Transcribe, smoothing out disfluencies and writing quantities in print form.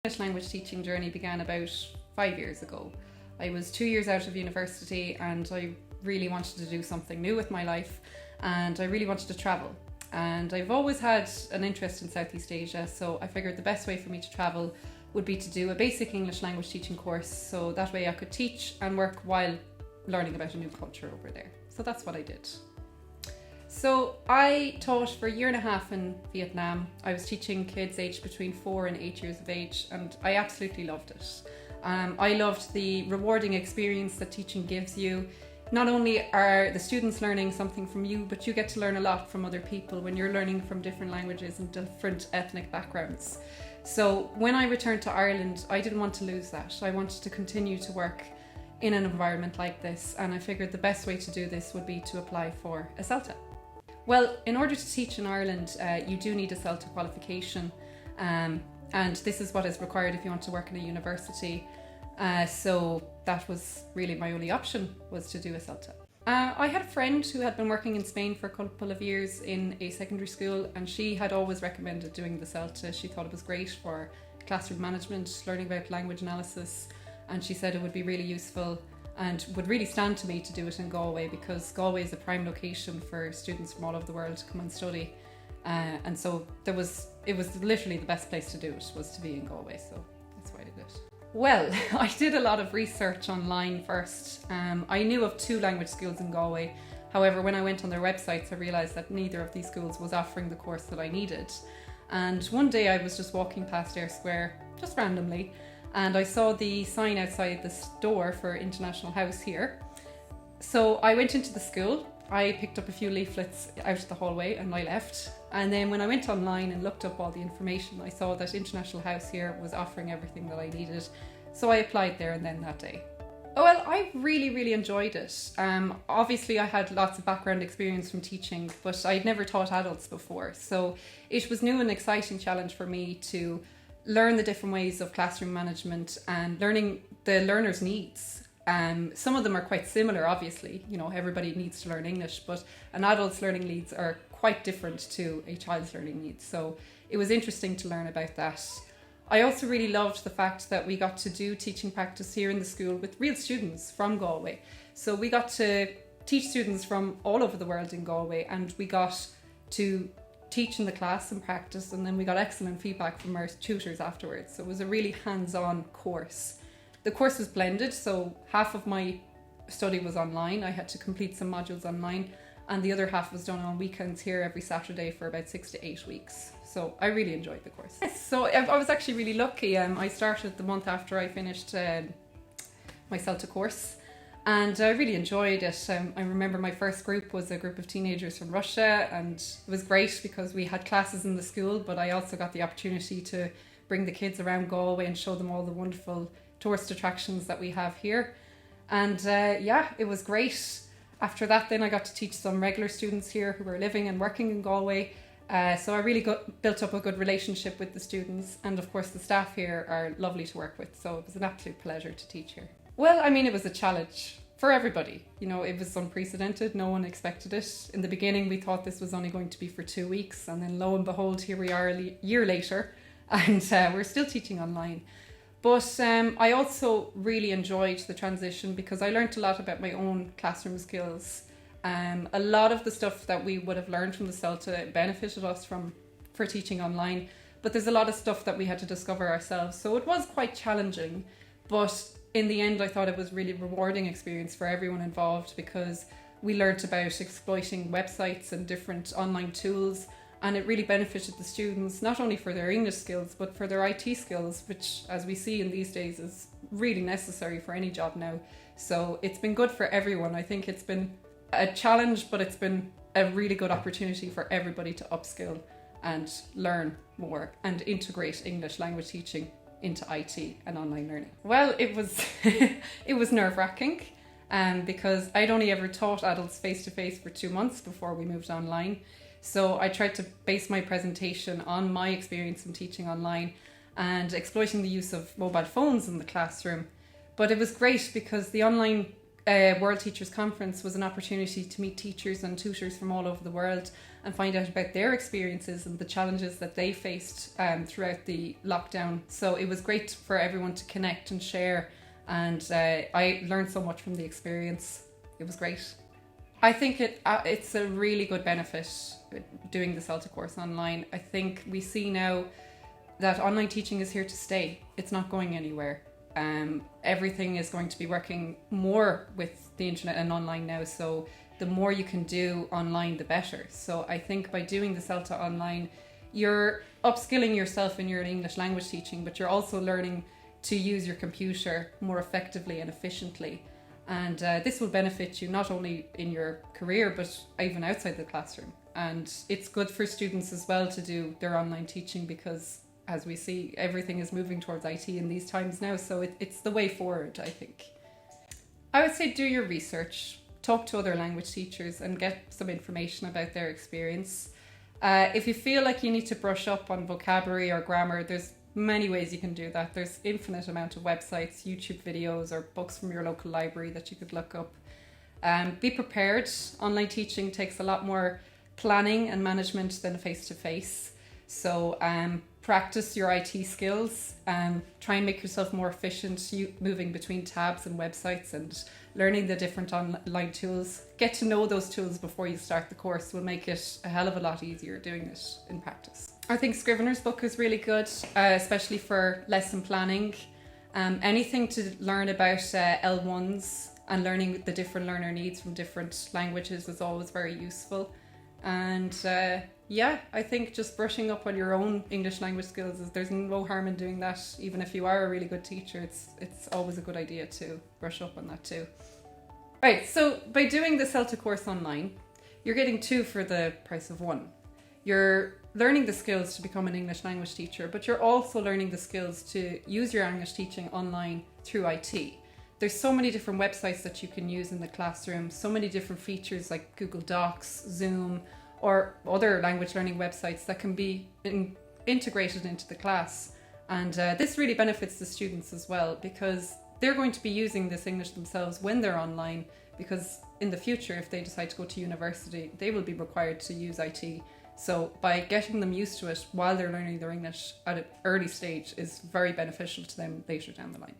English language teaching journey began about 5 years ago. I was 2 years out of university and I really wanted to do something new with my life, and I really wanted to travel. And I've always had an interest in Southeast Asia, so I figured the best way for me to travel would be to do a basic English language teaching course, so that way I could teach and work while learning about a new culture over there. So that's what I did. So I taught for a year and a half in Vietnam. I was teaching kids aged between 4 and 8 years of age, and I absolutely loved it. I loved the rewarding experience that teaching gives you. Not only are the students learning something from you, but you get to learn a lot from other people when you're learning from different languages and different ethnic backgrounds. So when I returned to Ireland, I didn't want to lose that. I wanted to continue to work in an environment like this, and I figured the best way to do this would be to apply for a CELTA. Well, in order to teach in Ireland, you do need a CELTA qualification, and this is what is required if you want to work in a university. So that was really my only option, was to do a CELTA. I had a friend who had been working in Spain for a couple of years in a secondary school, and she had always recommended doing the CELTA. She thought it was great for classroom management, learning about language analysis, and she said it would be really useful and would really stand to me to do it in Galway, because Galway is a prime location for students from all over the world to come and study. And so it was literally the best place to do it, was to be in Galway, so that's why I did it. Well, I did a lot of research online first. I knew of 2 language schools in Galway. However, when I went on their websites, I realised that neither of these schools was offering the course that I needed. And one day I was just walking past Eyre Square, just randomly, and I saw the sign outside the door for International House here. So I went into the school, I picked up a few leaflets out of the hallway and I left. And then when I went online and looked up all the information, I saw that International House here was offering everything that I needed. So I applied there and then that day. Oh, well, I really enjoyed it. Obviously I had lots of background experience from teaching, but I'd never taught adults before. So it was new and exciting challenge for me to learn the different ways of classroom management and learning the learner's needs. Some of them are quite similar, obviously, you know, everybody needs to learn English, but an adult's learning needs are quite different to a child's learning needs. So it was interesting to learn about that. I also really loved the fact that we got to do teaching practice here in the school with real students from Galway. So we got to teach students from all over the world in Galway, and we got to teach in the class and practice, and then we got excellent feedback from our tutors afterwards. So it was a really hands-on course. The course was blended, so half of my study was online. I had to complete some modules online, and the other half was done on weekends here every Saturday for about 6 to 8 weeks. So I really enjoyed the course. So I was actually really lucky. I started the month after I finished my CELTA course, and I really enjoyed it. I remember my first group was a group of teenagers from Russia, and it was great because we had classes in the school, but I also got the opportunity to bring the kids around Galway and show them all the wonderful tourist attractions that we have here. And yeah, it was great. After that, then I got to teach some regular students here who were living and working in Galway. So I really built up a good relationship with the students, and of course the staff here are lovely to work with, so it was an absolute pleasure to teach here. Well, I mean, it was a challenge for everybody. You know, it was unprecedented, no one expected it. In the beginning we thought this was only going to be for 2 weeks, and then lo and behold, here we are a year later, and we're still teaching online. But I also really enjoyed the transition because I learned a lot about my own classroom skills. A lot of the stuff that we would have learned from the CELTA benefited us for teaching online, but there's a lot of stuff that we had to discover ourselves. So it was quite challenging, but in the end I thought it was really rewarding experience for everyone involved, because we learnt about exploiting websites and different online tools, and it really benefited the students, not only for their English skills, but for their IT skills, which, as we see in these days, is really necessary for any job now. So it's been good for everyone. I think it's been a challenge, but it's been a really good opportunity for everybody to upskill and learn more and integrate English language teaching into IT and online learning. Well, it was it was nerve-wracking because I'd only ever taught adults face-to-face for 2 months before we moved online. So I tried to base my presentation on my experience in teaching online and exploiting the use of mobile phones in the classroom. But it was great because the online World Teachers Conference was an opportunity to meet teachers and tutors from all over the world and find out about their experiences and the challenges that they faced throughout the lockdown. So it was great for everyone to connect and share, and I learned so much from the experience. It was great. I think it's a really good benefit doing the CELTA course online. I think we see now that online teaching is here to stay. It's not going anywhere. Everything is going to be working more with the internet and online now, so the more you can do online, the better. So I think by doing the CELTA Online, you're upskilling yourself in your English language teaching, but you're also learning to use your computer more effectively and efficiently. And this will benefit you not only in your career, but even outside the classroom. And it's good for students as well to do their online teaching, because as we see, everything is moving towards IT in these times now, so it's the way forward, I think. I would say do your research, talk to other language teachers and get some information about their experience. If you feel like you need to brush up on vocabulary or grammar, there's many ways you can do that. There's infinite amount of websites, YouTube videos or books from your local library that you could look up. Be prepared. Online teaching takes a lot more planning and management than face-to-face. So practice your IT skills, try and make yourself more efficient, moving between tabs and websites and learning the different online tools. Get to know those tools before you start the course will make it a hell of a lot easier doing it in practice. I think Scrivener's book is really good, especially for lesson planning. Anything to learn about L1s and learning the different learner needs from different languages is always very useful. And yeah, I think just brushing up on your own English language skills, there's no harm in doing that. Even if you are a really good teacher, it's always a good idea to brush up on that too. Right, so by doing the CELTA course online, you're getting 2 for the price of 1. You're learning the skills to become an English language teacher, but you're also learning the skills to use your English teaching online through IT. There's so many different websites that you can use in the classroom, so many different features like Google Docs, Zoom, or other language learning websites that can be integrated into the class. And this really benefits the students as well, because they're going to be using this English themselves when they're online, because in the future, if they decide to go to university, they will be required to use IT. So by getting them used to it while they're learning their English at an early stage is very beneficial to them later down the line.